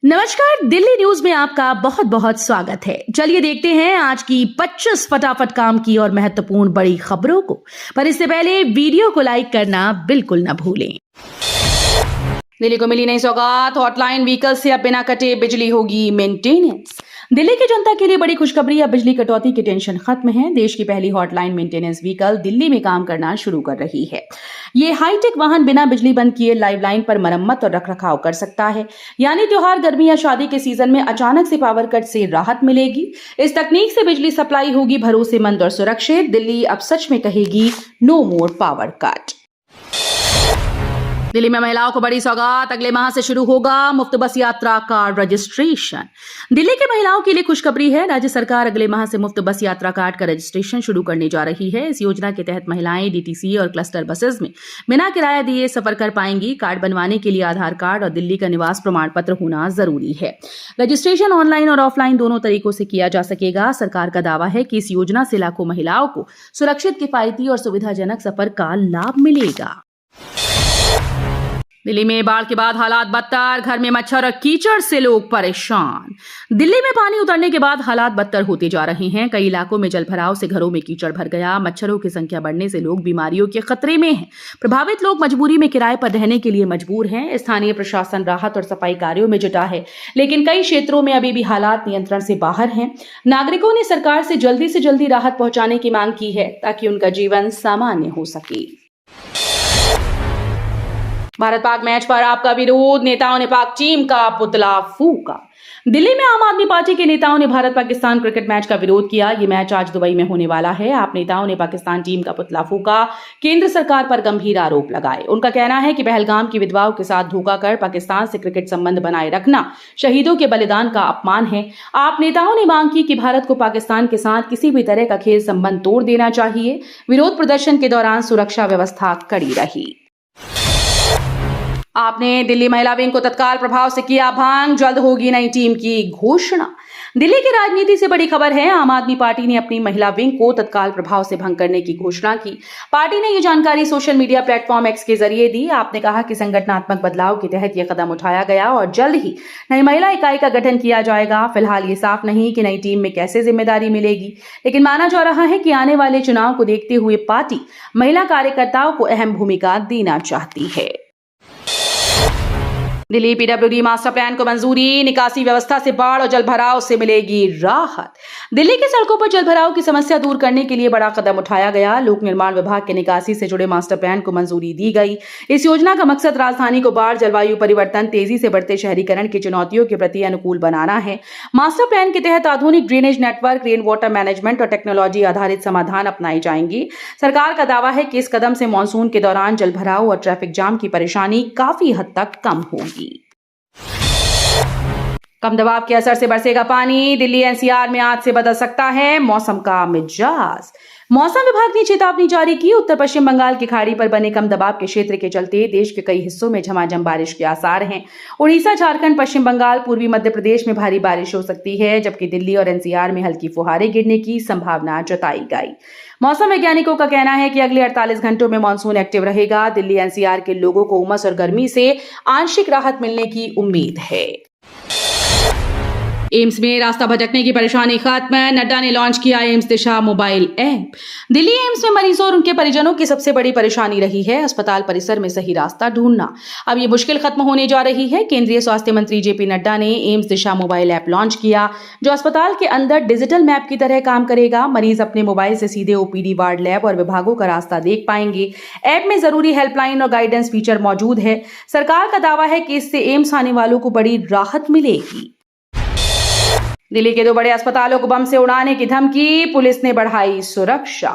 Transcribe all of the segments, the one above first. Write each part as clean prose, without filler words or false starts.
नमस्कार, दिल्ली न्यूज में आपका बहुत बहुत स्वागत है। चलिए देखते हैं आज की 25 फटाफट काम की और महत्वपूर्ण बड़ी खबरों को। पर इससे पहले वीडियो को लाइक करना बिल्कुल न भूलें। दिल्ली को मिली नई सौगात, हॉटलाइन व्हीकल से अब बिना कटे बिजली होगी मेंटेनेंस। दिल्ली की जनता के लिए बड़ी खुशखबरी, अब बिजली कटौती की टेंशन खत्म है। देश की पहली हॉटलाइन मेंटेनेंस व्हीकल दिल्ली में काम करना शुरू कर रही है। ये हाईटेक वाहन बिना बिजली बंद किए लाइव लाइन पर मरम्मत और रखरखाव कर सकता है, यानी त्योहार, गर्मी या शादी के सीजन में अचानक से पावर कट से राहत मिलेगी। इस तकनीक से बिजली सप्लाई होगी भरोसेमंद और सुरक्षित। दिल्ली अब सच में कहेगी no more power cut. Delhi में महिलाओं को बड़ी सौगात, अगले माह से शुरू होगा मुफ्त बस यात्रा कार्ड रजिस्ट्रेशन। दिल्ली की महिलाओं के लिए खुशखबरी है। राज्य सरकार अगले माह से मुफ्त बस यात्रा कार्ड का रजिस्ट्रेशन शुरू करने जा रही है। इस योजना के तहत महिलाएं डीटीसी और क्लस्टर बसेस में बिना किराया दिए सफर कर पाएंगी। कार्ड बनवाने के लिए आधार कार्ड और दिल्ली का निवास प्रमाण पत्र होना जरूरी है। रजिस्ट्रेशन ऑनलाइन और ऑफलाइन दोनों तरीकों से किया जा सकेगा। सरकार का दावा है कि इस योजना से लाखों महिलाओं को सुरक्षित, किफायती और सुविधाजनक सफर का लाभ मिलेगा। दिल्ली में बाढ़ के बाद हालात बदतर, घर में मच्छर और कीचड़ से लोग परेशान। दिल्ली में पानी उतरने के बाद हालात बदतर होते जा रहे हैं। कई इलाकों में जलभराव से घरों में कीचड़ भर गया। मच्छरों की संख्या बढ़ने से लोग बीमारियों के खतरे में हैं। प्रभावित लोग मजबूरी में किराए पर रहने के लिए मजबूर हैं। स्थानीय प्रशासन राहत और सफाई कार्यों में जुटा है, लेकिन कई क्षेत्रों में अभी भी हालात नियंत्रण से बाहर हैं। नागरिकों ने सरकार से जल्दी राहत पहुंचाने की मांग की है, ताकि उनका जीवन सामान्य हो सके। भारत पाक मैच पर आपका विरोध, नेताओं ने पाक टीम का पुतला फूंका। दिल्ली में आम आदमी पार्टी के नेताओं ने भारत पाकिस्तान क्रिकेट मैच का विरोध किया। ये मैच आज दुबई में होने वाला है। आप नेताओं ने पाकिस्तान टीम का पुतला फूंका, केंद्र सरकार पर गंभीर आरोप लगाए। उनका कहना है कि पहलगाम की विधवाओं के साथ धोखा कर पाकिस्तान से क्रिकेट संबंध बनाए रखना शहीदों के बलिदान का अपमान है। आप नेताओं ने मांग की कि भारत को पाकिस्तान के साथ किसी भी तरह का खेल संबंध तोड़ देना चाहिए। विरोध प्रदर्शन के दौरान सुरक्षा व्यवस्था कड़ी रही। आपने दिल्ली महिला विंग को तत्काल प्रभाव से किया भंग, जल्द होगी नई टीम की घोषणा। दिल्ली की राजनीति से बड़ी खबर है। आम आदमी पार्टी ने अपनी महिला विंग को तत्काल प्रभाव से भंग करने की घोषणा की। पार्टी ने ये जानकारी सोशल मीडिया प्लेटफॉर्म एक्स के जरिए दी। आपने कहा कि संगठनात्मक बदलाव के तहत यह कदम उठाया गया और जल्द ही नई महिला इकाई का गठन किया जाएगा। फिलहाल ये साफ नहीं कि नई टीम में कैसे जिम्मेदारी मिलेगी, लेकिन माना जा रहा है कि आने वाले चुनाव को देखते हुए पार्टी महिला कार्यकर्ताओं को अहम भूमिका देना चाहती है। दिल्ली पीडब्ल्यूडी मास्टर प्लान को मंजूरी, निकासी व्यवस्था से बाढ़ और जलभराव से मिलेगी राहत। दिल्ली की सड़कों पर जलभराव की समस्या दूर करने के लिए बड़ा कदम उठाया गया। लोक निर्माण विभाग के निकासी से जुड़े मास्टर प्लान को मंजूरी दी गई। इस योजना का मकसद राजधानी को बाढ़, जलवायु परिवर्तन, तेजी से बढ़ते शहरीकरण की चुनौतियों के प्रति अनुकूल बनाना है। मास्टर प्लान के तहत आधुनिक drainage network, rain water management और टेक्नोलॉजी आधारित समाधान अपनाए जाएंगे। सरकार का दावा है कि इस कदम से मानसून के दौरान जलभराव और ट्रैफिक जाम की परेशानी काफी हद तक कम होगी। कम दबाव के असर से बरसेगा पानी, दिल्ली एनसीआर में आज से बदल सकता है मौसम का मिजाज। मौसम विभाग ने चेतावनी जारी की। उत्तर पश्चिम बंगाल की खाड़ी पर बने कम दबाव के क्षेत्र के चलते देश के कई हिस्सों में झमाझम बारिश के आसार हैं। उड़ीसा, झारखंड, पश्चिम बंगाल, पूर्वी मध्य प्रदेश में भारी बारिश हो सकती है, जबकि दिल्ली और एनसीआर में हल्की फुहारें गिरने की संभावना जताई गई। मौसम वैज्ञानिकों का कहना है कि अगले 48 घंटों में मानसून एक्टिव रहेगा। दिल्ली एनसीआर के लोगों को उमस और गर्मी से आंशिक राहत मिलने की उम्मीद है। एम्स में रास्ता भटकने की परेशानी खत्म, नड्डा ने लॉन्च किया एम्स दिशा मोबाइल ऐप। दिल्ली एम्स में मरीजों और उनके परिजनों की सबसे बड़ी परेशानी रही है अस्पताल परिसर में सही रास्ता ढूंढना। अब ये मुश्किल खत्म होने जा रही है। केंद्रीय स्वास्थ्य मंत्री जेपी नड्डा ने एम्स दिशा मोबाइल ऐप लॉन्च किया, जो अस्पताल के अंदर डिजिटल मैप की तरह काम करेगा। मरीज अपने मोबाइल से सीधे ओपीडी, वार्ड, लैब और विभागों का रास्ता देख पाएंगे। ऐप में जरूरी हेल्पलाइन और गाइडेंस फीचर मौजूद है। सरकार का दावा है कि इससे एम्स आने वालों को बड़ी राहत मिलेगी। दिल्ली के 2 बड़े अस्पतालों को बम से उड़ाने की धमकी, पुलिस ने बढ़ाई सुरक्षा।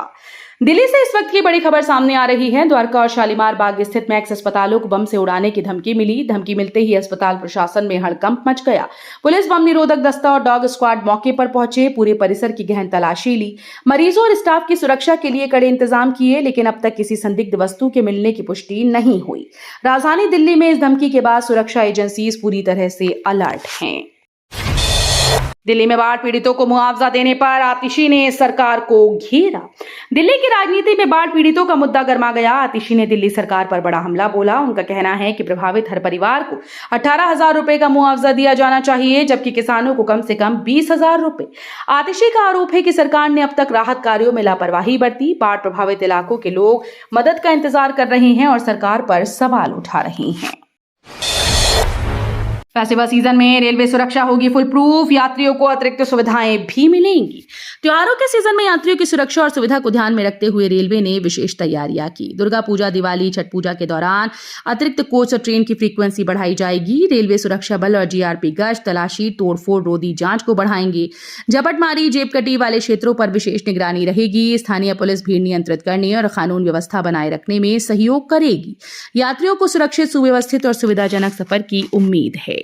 दिल्ली से इस वक्त की बड़ी खबर सामने आ रही है। द्वारका और शालीमार बाग स्थित मैक्स अस्पतालों को बम से उड़ाने की धमकी मिली। धमकी मिलते ही अस्पताल प्रशासन में हड़कंप मच गया। पुलिस, बम निरोधक दस्ता और डॉग स्क्वाड मौके पर पहुंचे, पूरे परिसर की गहन तलाशी ली। मरीजों और स्टाफ की सुरक्षा के लिए कड़े इंतजाम किए, लेकिन अब तक किसी संदिग्ध वस्तु के मिलने की पुष्टि नहीं हुई। राजधानी दिल्ली में इस धमकी के बाद सुरक्षा एजेंसीज पूरी तरह से अलर्ट हैं। दिल्ली में बाढ़ पीड़ितों को मुआवजा देने पर आतिशी ने सरकार को घेरा। दिल्ली की राजनीति में बाढ़ पीड़ितों का मुद्दा गर्मा गया। आतिशी ने दिल्ली सरकार पर बड़ा हमला बोला। उनका कहना है कि प्रभावित हर परिवार को 18,000 रुपए का मुआवजा दिया जाना चाहिए, जबकि किसानों को कम से कम 20,000 रुपए। आतिशी का आरोप है कि सरकार ने अब तक राहत कार्यों में लापरवाही बरती। बाढ़ प्रभावित इलाकों के लोग मदद का इंतजार कर रहे हैं और सरकार पर सवाल उठा रहे हैं। फेस्टिवल सीजन में रेलवे सुरक्षा होगी फुल प्रूफ, यात्रियों को अतिरिक्त सुविधाएं भी मिलेंगी। त्योहारों के सीजन में यात्रियों की सुरक्षा और सुविधा को ध्यान में रखते हुए रेलवे ने विशेष तैयारियां की। दुर्गा पूजा, दिवाली, छठ पूजा के दौरान अतिरिक्त कोच और ट्रेन की फ्रीक्वेंसी बढ़ाई जाएगी। रेलवे सुरक्षा बल और जीआरपी गश्त, तलाशी, तोड़फोड़ रोधी जांच को बढ़ाएंगे। झपटमारी, जेबकटी वाले क्षेत्रों पर विशेष निगरानी रहेगी। स्थानीय पुलिस भीड़ नियंत्रित करने और कानून व्यवस्था बनाए रखने में सहयोग करेगी। यात्रियों को सुरक्षित, सुव्यवस्थित और सुविधाजनक सफर की उम्मीद है।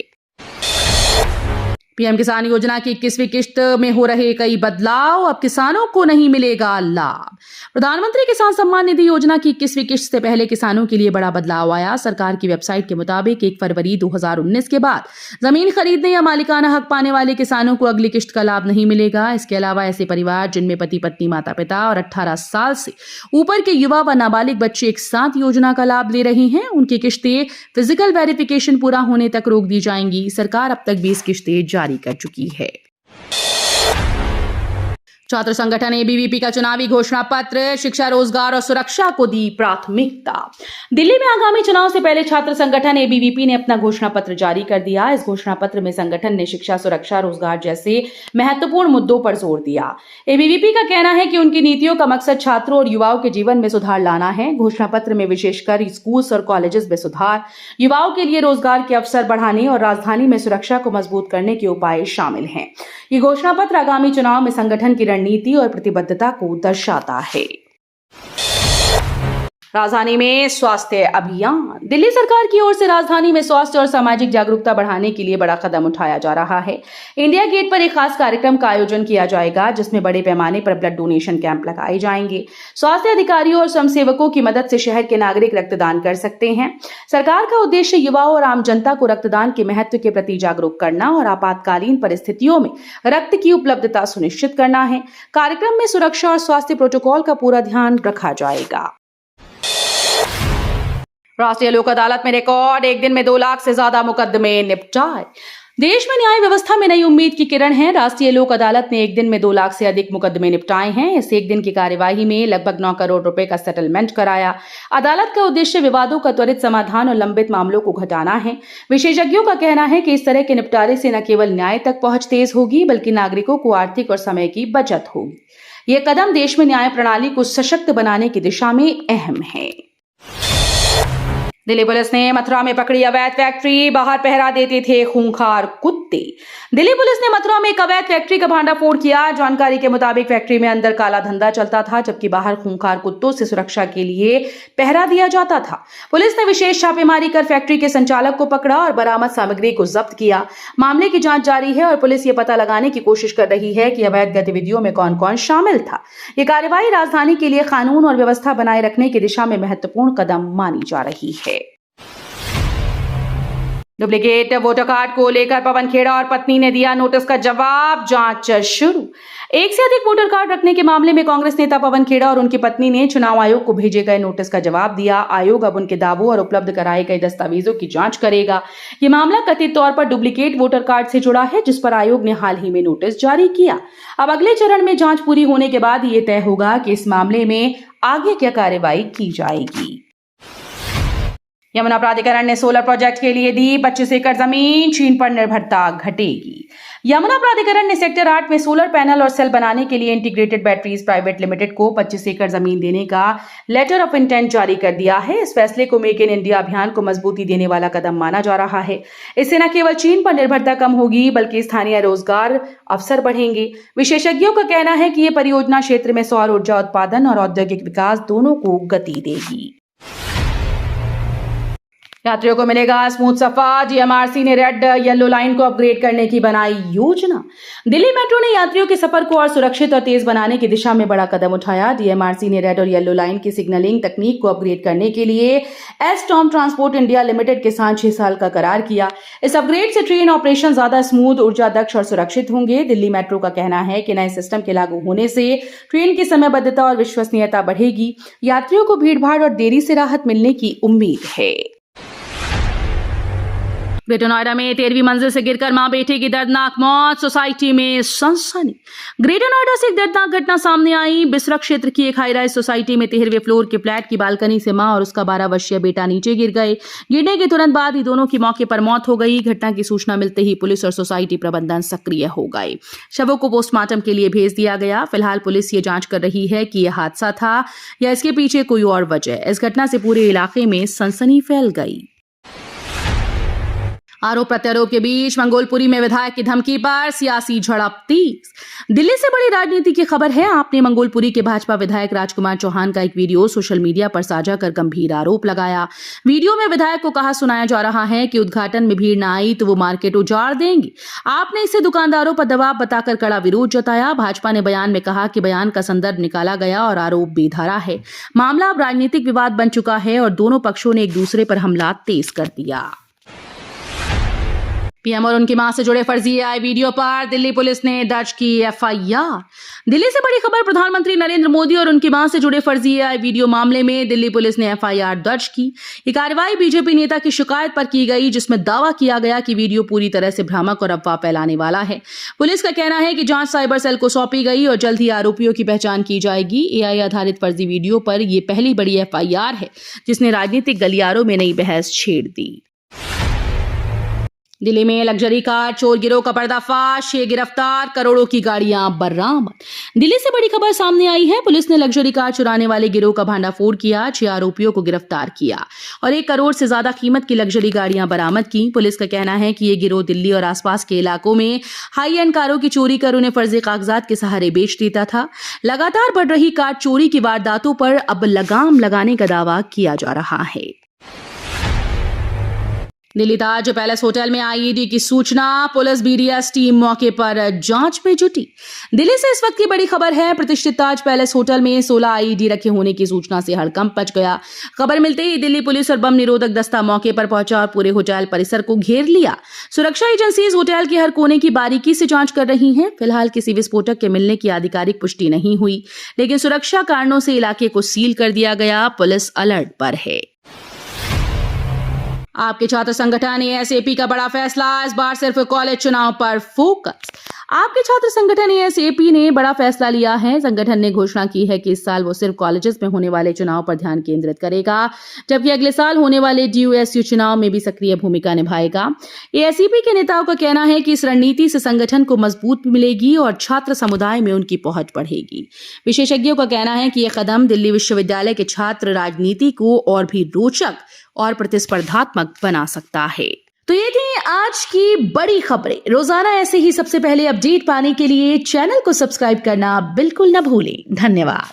पीएम किसान योजना की 21वीं किश्त में हो रहे कई बदलाव, अब किसानों को नहीं मिलेगा लाभ। प्रधानमंत्री किसान सम्मान निधि योजना की 21वीं किश्त से पहले किसानों के लिए बड़ा बदलाव आया। सरकार की वेबसाइट के मुताबिक 1 फरवरी 2019 के बाद जमीन खरीदने या मालिकाना हक पाने वाले किसानों को अगली किश्त का लाभ नहीं मिलेगा। इसके अलावा ऐसे परिवार जिनमें पति पत्नी, माता पिता और 18 साल से ऊपर के युवा व नाबालिग बच्चे एक साथ योजना का लाभ ले रहे हैं, उनकी किश्तें फिजिकल वेरिफिकेशन पूरा होने तक रोक दी जाएंगी। सरकार अब तक 20 किश्तें जारी कर चुकी है। छात्र संगठन एबीवीपी का चुनावी घोषणा पत्र, शिक्षा, रोजगार और सुरक्षा को दी प्राथमिकता। दिल्ली में आगामी चुनाव से पहले छात्र संगठन एबीवीपी ने अपना घोषणा पत्र जारी कर दिया। इस घोषणा पत्र में संगठन ने शिक्षा, सुरक्षा, रोजगार जैसे महत्वपूर्ण मुद्दों पर जोर दिया। एबीवीपी का कहना है कि उनकी नीतियों का मकसद छात्रों और युवाओं के जीवन में सुधार लाना है। घोषणा पत्र में विशेषकर स्कूल्स और कॉलेजेस में सुधार, युवाओं के लिए रोजगार के अवसर बढ़ाने और राजधानी में सुरक्षा को मजबूत करने के उपाय शामिल हैं। ये घोषणा पत्र आगामी चुनाव में संगठन की नीति और प्रतिबद्धता को दर्शाता है। राजधानी में स्वास्थ्य अभियान। दिल्ली सरकार की ओर से राजधानी में स्वास्थ्य और सामाजिक जागरूकता बढ़ाने के लिए बड़ा कदम उठाया जा रहा है। इंडिया गेट पर एक खास कार्यक्रम का आयोजन किया जाएगा, जिसमें बड़े पैमाने पर ब्लड डोनेशन कैंप लगाए जाएंगे। स्वास्थ्य अधिकारियों और स्वयंसेवकों की मदद से शहर के नागरिक रक्तदान कर सकते हैं। सरकार का उद्देश्य युवाओं और आम जनता को रक्तदान के महत्व के प्रति जागरूक करना और आपातकालीन परिस्थितियों में रक्त की उपलब्धता सुनिश्चित करना है। कार्यक्रम में सुरक्षा और स्वास्थ्य प्रोटोकॉल का पूरा ध्यान रखा जाएगा। राष्ट्रीय लोक अदालत में रिकॉर्ड, एक दिन में 2 लाख से ज्यादा मुकदमे निपटाए। देश में न्याय व्यवस्था में नई उम्मीद की किरण है। राष्ट्रीय लोक अदालत ने एक दिन में 2 लाख से अधिक मुकदमे निपटाए हैं। इस एक दिन की कार्यवाही में लगभग 9 करोड़ रुपए का सेटलमेंट कराया। अदालत का उद्देश्य विवादों का त्वरित समाधान और लंबित मामलों को घटाना है। विशेषज्ञों का कहना है कि इस तरह के निपटारे से न केवल न्याय तक पहुंच तेज होगी, बल्कि नागरिकों को आर्थिक और समय की बचत होगी। यह कदम देश में न्याय प्रणाली को सशक्त बनाने की दिशा में अहम है। दिल्ली पुलिस ने मथुरा में पकड़ी अवैध फैक्ट्री, बाहर पहरा देते थे खूंखार कुत्ते। दिल्ली पुलिस ने मथुरा में एक अवैध फैक्ट्री का भांडाफोड़ किया। जानकारी के मुताबिक फैक्ट्री में अंदर काला धंधा चलता था, जबकि बाहर खूंखार कुत्तों से सुरक्षा के लिए पहरा दिया जाता था। पुलिस ने विशेष छापेमारी कर फैक्ट्री के संचालक को पकड़ा और बरामद सामग्री को जब्त किया। मामले की जांच जारी है और पुलिस ये पता लगाने की कोशिश कर रही है कि अवैध गतिविधियों में कौन कौन शामिल था। ये कार्रवाई राजधानी के लिए कानून और व्यवस्था बनाए रखने की दिशा में महत्वपूर्ण कदम मानी जा रही है। डुप्लीकेट वोटर कार्ड को लेकर पवन खेड़ा और पत्नी ने दिया नोटिस का जवाब, जांच शुरू। एक से अधिक वोटर कार्ड रखने के मामले में कांग्रेस नेता पवन खेड़ा और उनकी पत्नी ने चुनाव आयोग को भेजे गए नोटिस का जवाब दिया। आयोग अब उनके दावों और उपलब्ध कराए गए दस्तावेजों की जांच करेगा। ये मामला कथित तौर पर डुप्लीकेट वोटर कार्ड से जुड़ा है, जिस पर आयोग ने हाल ही में नोटिस जारी किया। अब अगले चरण में जांच पूरी होने के बाद ये तय होगा कि इस मामले में आगे क्या कार्रवाई की जाएगी। यमुना प्राधिकरण ने सोलर प्रोजेक्ट के लिए दी 25 एकड़ जमीन, चीन पर निर्भरता घटेगी। यमुना प्राधिकरण ने सेक्टर 8 में सोलर पैनल और सेल बनाने के लिए इंटीग्रेटेड बैटरीज प्राइवेट लिमिटेड को 25 एकड़ जमीन देने का लेटर ऑफ इंटेंट जारी कर दिया है। इस फैसले को मेक इन इंडिया अभियान को मजबूती देने वाला कदम माना जा रहा है। इससे न केवल चीन पर निर्भरता कम होगी, बल्कि स्थानीय रोजगार अवसर बढ़ेंगे। विशेषज्ञों का कहना है कि यह परियोजना क्षेत्र में सौर ऊर्जा उत्पादन और औद्योगिक विकास दोनों को गति देगी। यात्रियों को मिलेगा स्मूथ सफर। डीएमआरसी ने रेड येलो लाइन को अपग्रेड करने की बनाई योजना। दिल्ली मेट्रो ने यात्रियों के सफर को और सुरक्षित और तेज बनाने की दिशा में बड़ा कदम उठाया। डीएमआरसी ने रेड और येलो लाइन की सिग्नलिंग तकनीक को अपग्रेड करने के लिए एस्टॉम ट्रांसपोर्ट इंडिया लिमिटेड के साथ 6 साल का करार किया। इस अपग्रेड से ट्रेन ऑपरेशन ज्यादा स्मूथ, ऊर्जा दक्ष और सुरक्षित होंगे। दिल्ली मेट्रो का कहना है कि नए सिस्टम के लागू होने से ट्रेन की समयबद्धता और विश्वसनीयता बढ़ेगी। यात्रियों को भीड़भाड़ और देरी से राहत मिलने की उम्मीद है। ग्रेटर नोएडा में 13वीं मंजिल से गिरकर मां बेटे की दर्दनाक मौत, सोसाइटी में सनसनी। ग्रेटर नोएडा से एक दर्दनाक घटना सामने आई। बिसरा क्षेत्र की एक हाई राइज सोसाइटी में 13वें फ्लोर के फ्लैट की बालकनी से मां और उसका 12 वर्षीय बेटा नीचे गिर गए। गिरने के तुरंत बाद ही दोनों की मौके पर मौत हो गई। घटना की सूचना मिलते ही पुलिस और सोसाइटी प्रबंधन सक्रिय हो गए। शवों को पोस्टमार्टम के लिए भेज दिया गया। फिलहाल पुलिस ये जांच कर रही है कि यह हादसा था या इसके पीछे कोई और वजह। इस घटना से पूरे इलाके में सनसनी फैल गई। आरोप प्रत्यारोप के बीच मंगोलपुरी में विधायक की धमकी पर सियासी झड़प तेज। दिल्ली से बड़ी राजनीति की खबर है। आपने मंगोलपुरी के भाजपा विधायक राजकुमार चौहान का एक वीडियो सोशल मीडिया पर साझा कर गंभीर आरोप लगाया। वीडियो में विधायक को कहा सुनाया जा रहा है कि उद्घाटन में भीड़ न आई तो वो मार्केट उजाड़ देंगे। आपने इसे दुकानदारों पर दबाव बताकर कड़ा विरोध जताया। भाजपा ने बयान में कहा कि बयान का संदर्भ निकाला गया और आरोप बेधारा है। मामला अब राजनीतिक विवाद बन चुका है और दोनों पक्षों ने एक दूसरे पर हमला तेज कर दिया। पीएम और उनकी मां से जुड़े फर्जी एआई वीडियो पर दिल्ली पुलिस ने दर्ज की एफआईआर। दिल्ली से बड़ी खबर, प्रधानमंत्री नरेंद्र मोदी और उनकी मां से जुड़े फर्जी एआई वीडियो मामले में दिल्ली पुलिस ने एफआईआर दर्ज की। ये कार्रवाई बीजेपी नेता की शिकायत पर की गई, जिसमें दावा किया गया कि वीडियो पूरी तरह से भ्रामक और अफवाह फैलाने वाला है। पुलिस का कहना है कि जांच साइबर सेल को सौंपी गई और जल्द ही आरोपियों की पहचान की जाएगी। एआई आधारित फर्जी वीडियो पर यह पहली बड़ी एफआईआर है जिसने राजनीतिक गलियारों में नई बहस छेड़ दी। दिल्ली में लग्जरी कार चोर गिरोह का पर्दाफाश, 6 गिरफ्तार, करोड़ों की गाड़ियां बरामद। दिल्ली से बड़ी खबर सामने आई है। पुलिस ने लग्जरी कार चुराने वाले गिरोह का भांडाफोड़ किया, 6 आरोपियों को गिरफ्तार किया और 1 करोड़ से ज्यादा कीमत की लग्जरी गाड़ियां बरामद की। पुलिस का कहना है कि ये गिरोह दिल्ली और आसपास के इलाकों में हाई एंड कारों की चोरी कर उन्हें फर्जी कागजात के सहारे बेच देता था। लगातार बढ़ रही कार चोरी की वारदातों पर अब लगाम लगाने का दावा किया जा रहा है। दिल्ली ताज पैलेस होटल में आईईडी की सूचना, पुलिस बीडीएस टीम मौके पर जांच में जुटी। दिल्ली से इस वक्त की बड़ी खबर है। प्रतिष्ठित ताज पैलेस होटल में 16 आईईडी रखे होने की सूचना से हड़कंप मच गया। खबर मिलते ही दिल्ली पुलिस और बम निरोधक दस्ता मौके पर पहुंचा और पूरे होटल परिसर को घेर लिया। सुरक्षा एजेंसीज होटल के हर कोने की बारीकी से जांच कर रही हैं। फिलहाल किसी विस्फोटक के मिलने की आधिकारिक पुष्टि नहीं हुई, लेकिन सुरक्षा कारणों से इलाके को सील कर दिया गया। पुलिस अलर्ट पर है। आपके छात्र संगठन एएसएपी का बड़ा फैसला, इस बार सिर्फ कॉलेज चुनाव पर फोकस। आपके छात्र संगठन एएसएपी ने बड़ा फैसला लिया है। संगठन ने घोषणा की है कि इस साल वो सिर्फ कॉलेजेस में होने वाले चुनाव पर ध्यान केंद्रित करेगा, जबकि अगले साल होने वाले डीयूएसयू चुनाव में भी सक्रिय भूमिका निभाएगा। एएसएपी के नेताओं का कहना है कि इस रणनीति से संगठन को मजबूत मिलेगी और छात्र समुदाय में उनकी पहुंच बढ़ेगी। विशेषज्ञों का कहना है कि यह कदम दिल्ली विश्वविद्यालय के छात्र राजनीति को और भी रोचक और प्रतिस्पर्धात्मक बना सकता है। तो ये थी आज की बड़ी खबरें। रोजाना ऐसे ही सबसे पहले अपडेट पाने के लिए चैनल को सब्सक्राइब करना बिल्कुल न भूलें। धन्यवाद।